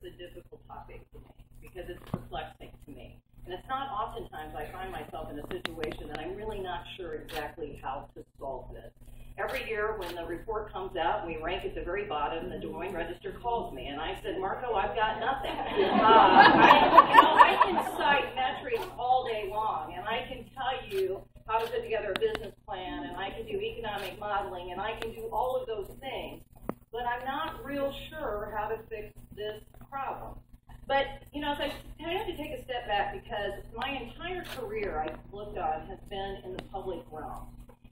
a difficult topic to me because it's perplexing to me. And it's not oftentimes I find myself in a situation that I'm really not sure exactly how to solve this. Every year when the report comes out and we rank at the very bottom, the Des Moines Register calls me, and I said, Marco, I've got nothing. I can cite metrics all day long, and I can tell you how to put together a business plan, and I can do economic modeling, and I can do all of those things, but I'm not real sure how to fix this problem. But, so I have to take a step back because my entire career I've looked on has been in the public realm.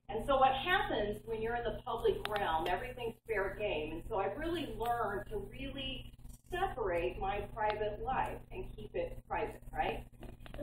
And so what happens when you're in the public realm, everything's fair game. And so I've really learned to really separate my private life and keep it private, right?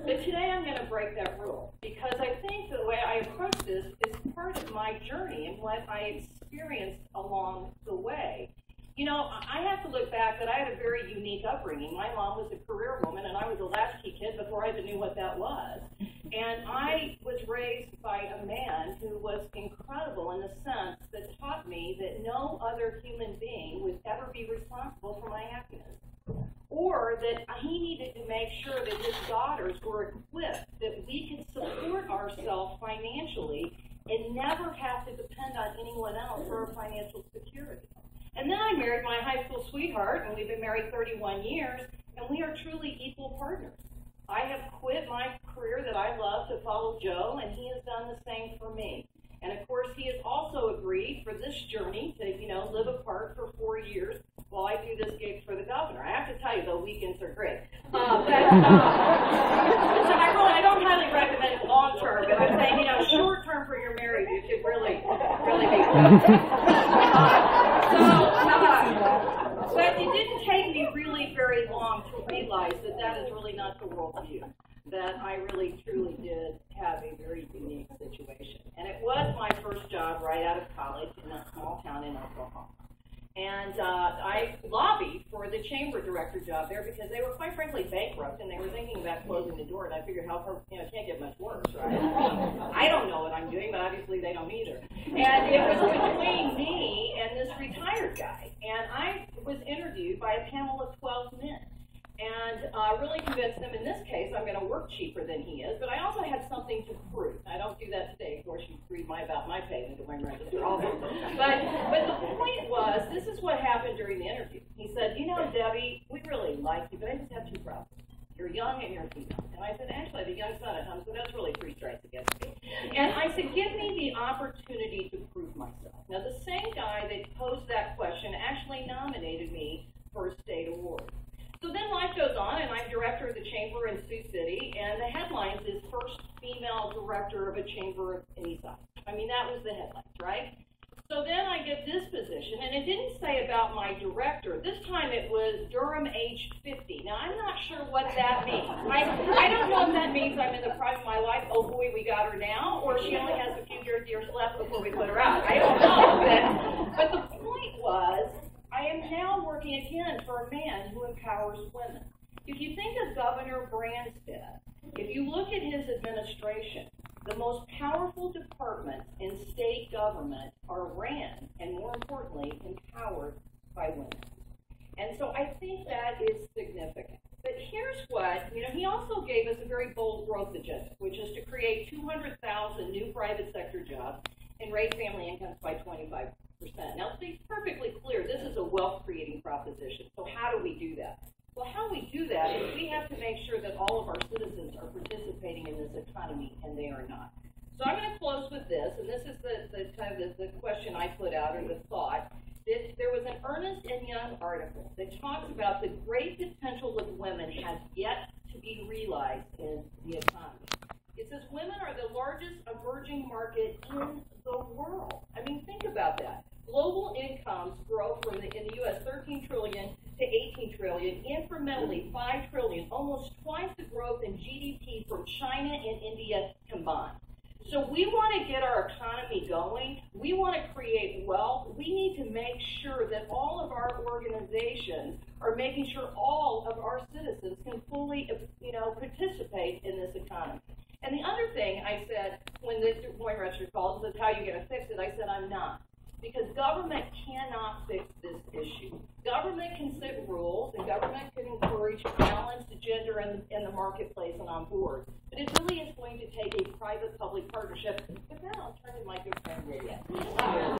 But today I'm going to break that rule because I think the way I approach this is part of my journey and what I experienced along the way. I have to look back that I had a very unique upbringing. My mom was a career woman, and I was a latchkey kid before I even knew what that was. And I was raised by a man who was incredible in the sense that taught me that no other human being would ever be responsible for my happiness. Or that he needed to make sure that his daughters were equipped, that we could support ourselves financially and never have to depend on anyone else for our financial security. And then I married my high school sweetheart, and we've been married 31 years, and we are truly equal partners. I have quit my career that I love to follow Joe, and he has done the same for me. And of course, he has also agreed for this journey to, live apart for 4 years while I do this gig for the governor. I have to tell you, the weekends are great. So I don't highly recommend it long term, but I'm saying, short term for your marriage, you should really be good. But it didn't take me really very long to realize that that is really not the worldview, that I really, truly did have a very unique situation. And it was my first job right out of college in a small town in Oklahoma. And I lobbied for the chamber director job there because they were quite frankly bankrupt and they were thinking about closing the door. And I figured, it can't get much worse, right? I don't know what I'm doing, but obviously they don't either. And it was between me and this retired guy. And I was interviewed by a panel of 12 men. And really convinced them, in this case, I'm going to work cheaper than he is, but I also had something to prove. I don't do that today. Of course, you read about my pay into my register also. But the point was, this is what happened during the interview. He said, Debbie, we really like you, but I just have two problems. You're young and you're female. And I said, actually, I have a young son at home, so that's really 3 strikes against me. And I said, give me the opportunity to prove myself. Now, the same guy that posed that question actually nominated me for a state award. So then life goes on, and I'm director of the chamber in Sioux City, and the headlines is first female director of a chamber of any size. I mean, that was the headlines, right? So then I get this position, and it didn't say about my director. This time it was Durham aged 50. Now, I'm not sure what that means. I don't know if that means I'm in the prime of my life, oh boy, we got her now, or she only has a few years left before we put her out. I don't know. But the point was, I am now working again for a man who empowers women. If you think of Governor Branstad, if you look at his administration, the most powerful departments in state government are ran, and more importantly, empowered by women. And so I think that is significant. But here's what, he also gave us a very bold growth agenda, which is to create 200,000 new private sector jobs and raise family incomes by 25%. Now, to be perfectly clear, this is a wealth-creating proposition. So how do we do that? Well, how we do that is we have to make sure that all of our citizens are participating in this economy, and they are not. So I'm going to close with this, and this is the question I put out, or the thought. There was an Ernest and Young article that talks about the great potential of women has yet to be realized in the economy. It says women are the largest emerging market in the world. I mean, think about that. Global incomes grow in the U.S. 13 trillion to 18 trillion, incrementally 5 trillion, almost twice the growth in GDP from China and India combined. So we want to get our economy going. We want to create wealth. We need to make sure that all of our organizations are making sure all of our citizens can fully, participate in this economy. And the other thing I said when the Des Moines Register called and says, how are you going to fix it? I said, I'm not. Because government cannot fix this issue. Government can set rules, and government can encourage balanced gender in the marketplace and on board. But it really is going to take a private-public partnership. With that, I'll turn the mic